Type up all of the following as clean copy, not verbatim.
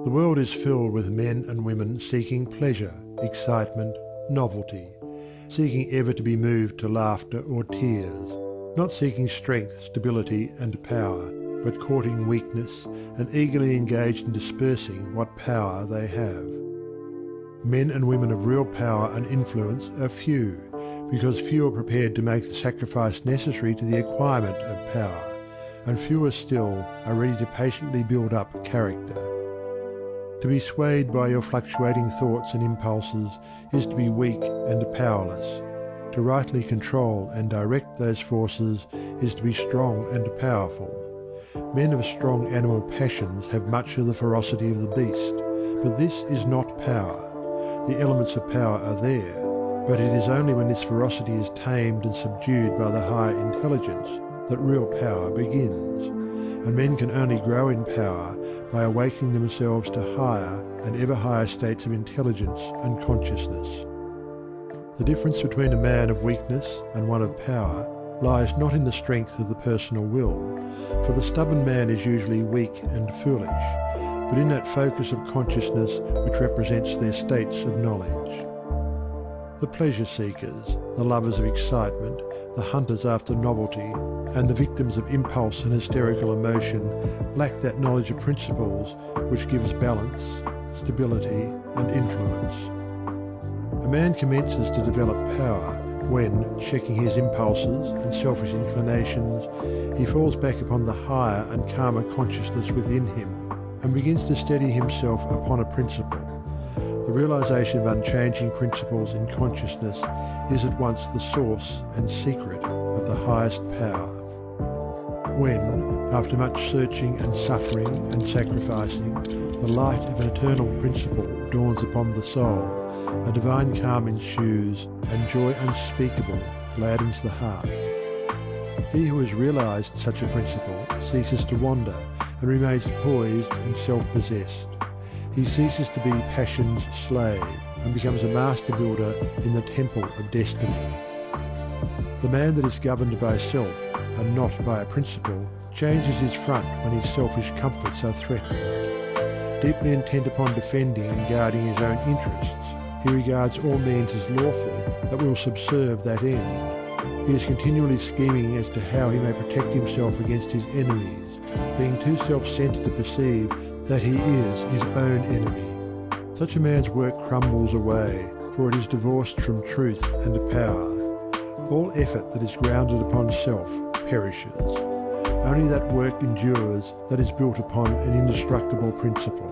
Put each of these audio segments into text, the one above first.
The world is filled with men and women seeking pleasure, excitement, novelty, seeking ever to be moved to laughter or tears, not seeking strength, stability, and power, but courting weakness and eagerly engaged in dispersing what power they have. Men and women of real power and influence are few, because few are prepared to make the sacrifice necessary to the acquirement of power, and fewer still are ready to patiently build up character. To be swayed by your fluctuating thoughts and impulses is to be weak and powerless. To rightly control and direct those forces is to be strong and powerful. Men of strong animal passions have much of the ferocity of the beast, but this is not power. The elements of power are there, but it is only when this ferocity is tamed and subdued by the higher intelligence that real power begins, and men can only grow in power by awakening themselves to higher and ever higher states of intelligence and consciousness. The difference between a man of weakness and one of power lies not in the strength of the personal will, for the stubborn man is usually weak and foolish, but in that focus of consciousness which represents their states of knowledge. The pleasure seekers, the lovers of excitement, the hunters after novelty, and the victims of impulse and hysterical emotion lack that knowledge of principles which gives balance, stability, and influence. A man commences to develop power when, checking his impulses and selfish inclinations, he falls back upon the higher and calmer consciousness within him and begins to steady himself upon a principle. The realization of unchanging principles in consciousness is at once the source and secret of the highest power. When, after much searching and suffering and sacrificing, the light of an eternal principle dawns upon the soul, a divine calm ensues, and joy unspeakable gladdens the heart. He who has realized such a principle ceases to wander and remains poised and self-possessed. He ceases to be passion's slave and becomes a master builder in the temple of destiny. The man that is governed by self and not by a principle changes his front when his selfish comforts are threatened. Deeply intent upon defending and guarding his own interests, he regards all means as lawful that will subserve that end. He is continually scheming as to how he may protect himself against his enemies, being too self-centered to perceive that he is his own enemy. Such a man's work crumbles away, for it is divorced from truth and power. All effort that is grounded upon self perishes. Only that work endures that is built upon an indestructible principle.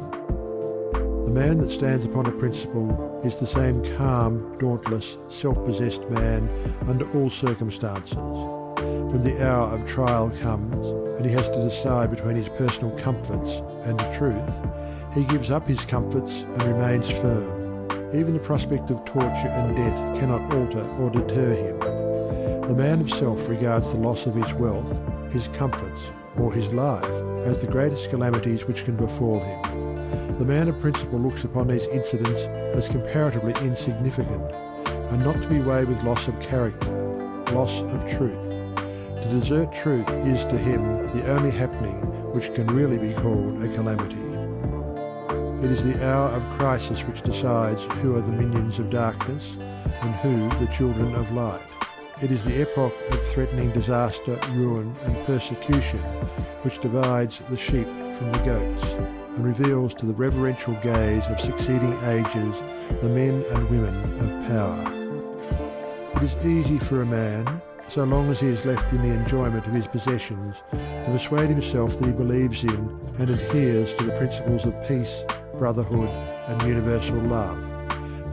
The man that stands upon a principle is the same calm, dauntless, self-possessed man under all circumstances. When the hour of trial comes, and he has to decide between his personal comforts and the truth, he gives up his comforts and remains firm. Even the prospect of torture and death cannot alter or deter him. The man of self regards the loss of his wealth, his comforts, or his life as the greatest calamities which can befall him. The man of principle looks upon these incidents as comparatively insignificant, and not to be weighed with loss of character, loss of truth. To desert truth is to him the only happening which can really be called a calamity. It is the hour of crisis which decides who are the minions of darkness and who the children of light. It is the epoch of threatening disaster, ruin, and persecution which divides the sheep from the goats and reveals to the reverential gaze of succeeding ages the men and women of power. It is easy for a man, so long as he is left in the enjoyment of his possessions, to persuade himself that he believes in and adheres to the principles of peace, brotherhood, and universal love.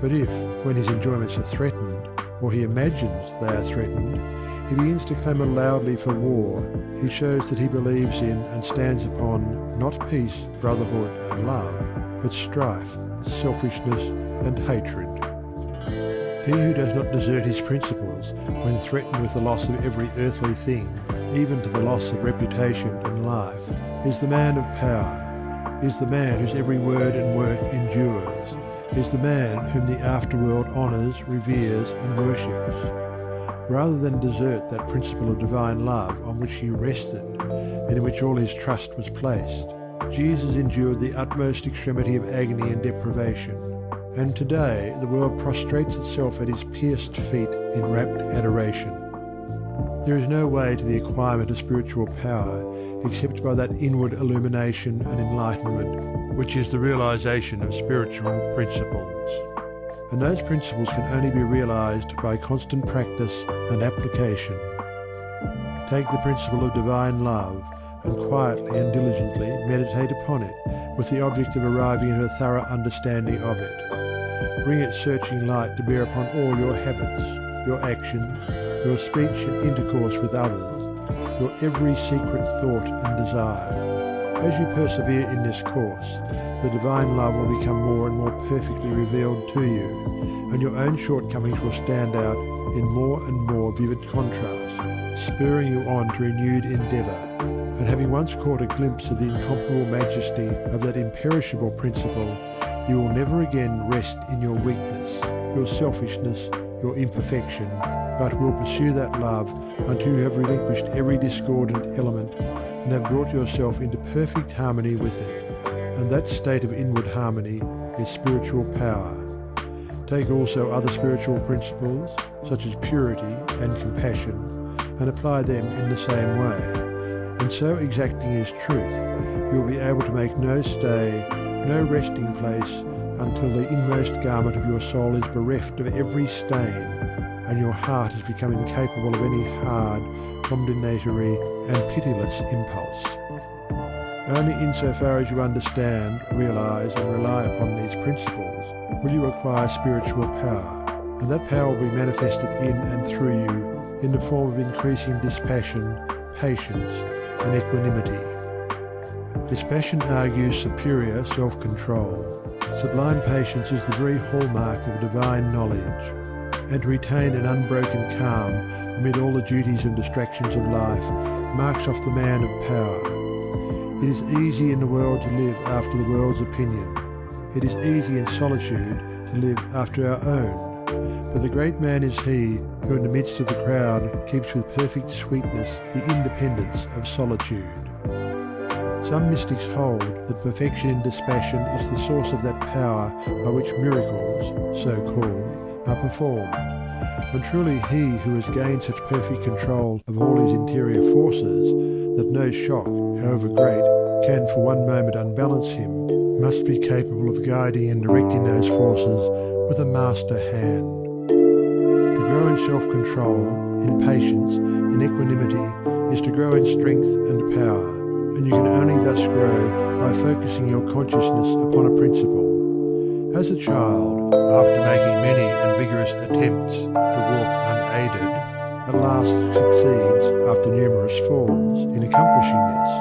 But if, when his enjoyments are threatened, or he imagines they are threatened, he begins to clamour loudly for war, he shows that he believes in and stands upon not peace, brotherhood, and love, but strife, selfishness, and hatred. He who does not desert his principles when threatened with the loss of every earthly thing, even to the loss of reputation and life, is the man of power, is the man whose every word and work endures, is the man whom the afterworld honours, reveres, and worships. Rather than desert that principle of divine love on which he rested, and in which all his trust was placed, Jesus endured the utmost extremity of agony and deprivation, and today the world prostrates itself at his pierced feet in rapt adoration. There is no way to the acquirement of spiritual power except by that inward illumination and enlightenment which is the realization of spiritual principles. And those principles can only be realized by constant practice and application. Take the principle of divine love and quietly and diligently meditate upon it with the object of arriving at a thorough understanding of it. Bring its searching light to bear upon all your habits, your actions, your speech and intercourse with others, your every secret thought and desire. As you persevere in this course, the divine love will become more and more perfectly revealed to you, and your own shortcomings will stand out in more and more vivid contrast, spurring you on to renewed endeavour. And having once caught a glimpse of the incomparable majesty of that imperishable principle, you will never again rest in your weakness, your selfishness, your imperfection, but will pursue that love until you have relinquished every discordant element and have brought yourself into perfect harmony with it. And that state of inward harmony is spiritual power. Take also other spiritual principles, such as purity and compassion, and apply them in the same way. And so exacting is truth, you will be able to make no stay, no resting place, until the inmost garment of your soul is bereft of every stain, and your heart has become incapable of any hard, condemnatory, and pitiless impulse. Only insofar as you understand, realize, and rely upon these principles will you acquire spiritual power, and that power will be manifested in and through you in the form of increasing dispassion, patience, and equanimity. Dispassion argues superior self-control. Sublime patience is the very hallmark of divine knowledge, and to retain an unbroken calm amid all the duties and distractions of life marks off the man of power. It is easy in the world to live after the world's opinion. It is easy in solitude to live after our own. But the great man is he who in the midst of the crowd keeps with perfect sweetness the independence of solitude. Some mystics hold that perfection in dispassion is the source of that power by which miracles, so called, are performed. And truly he who has gained such perfect control of all his interior forces that no shock, however great, can for one moment unbalance him, must be capable of guiding and directing those forces with a master hand. To grow in self-control, in patience, in equanimity, is to grow in strength and power, and you can only thus grow by focusing your consciousness upon a principle. As a child, after making many and vigorous attempts to walk unaided, at last succeeds, after numerous falls, in accomplishing this,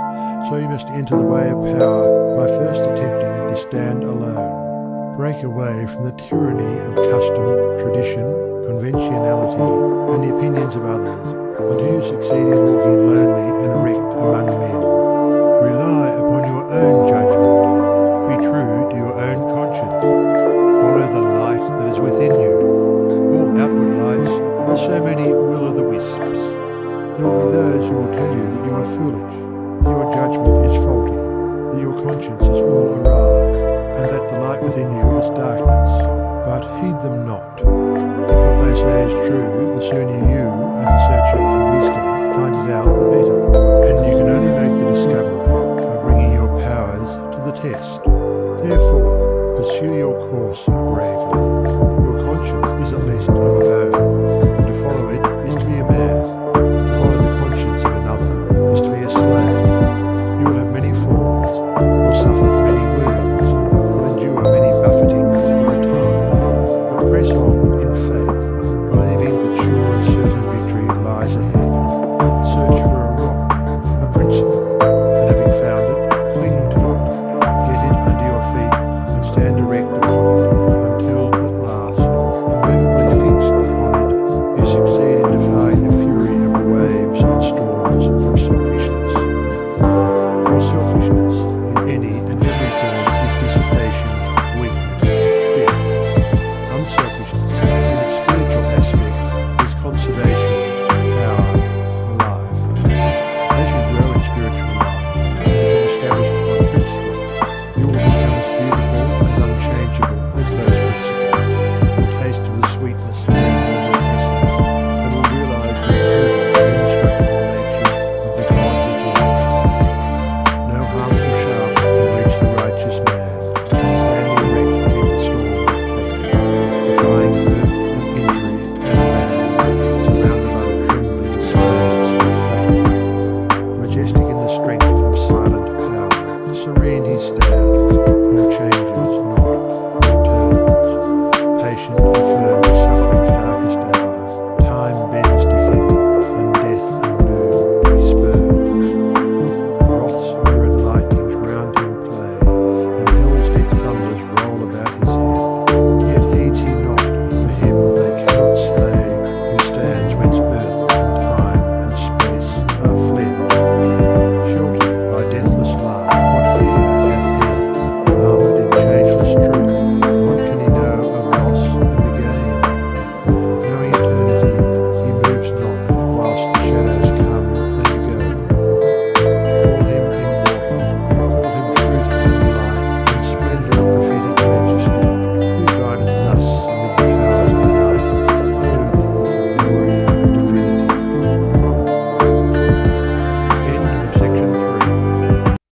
so you must enter the way of power by first attempting to stand alone. Break away from the tyranny of custom, tradition, conventionality, and the opinions of others, until you succeed in walking lonely and erect among men. Rely upon your own judgment. Be true to your own conscience. Follow the light that is within you. All outward lights are so many will-o'-the-wisps. There will be those who will tell you that you are foolish, that your judgment is faulty, that your conscience is all awry, and that the light within you is darkness. But heed them not. If what they say is true, the sooner you, as a searcher for wisdom, find it out, the better. And you can only make the discovery by bringing your powers to the test. Therefore, pursue your course bravely. Your conscience is at least your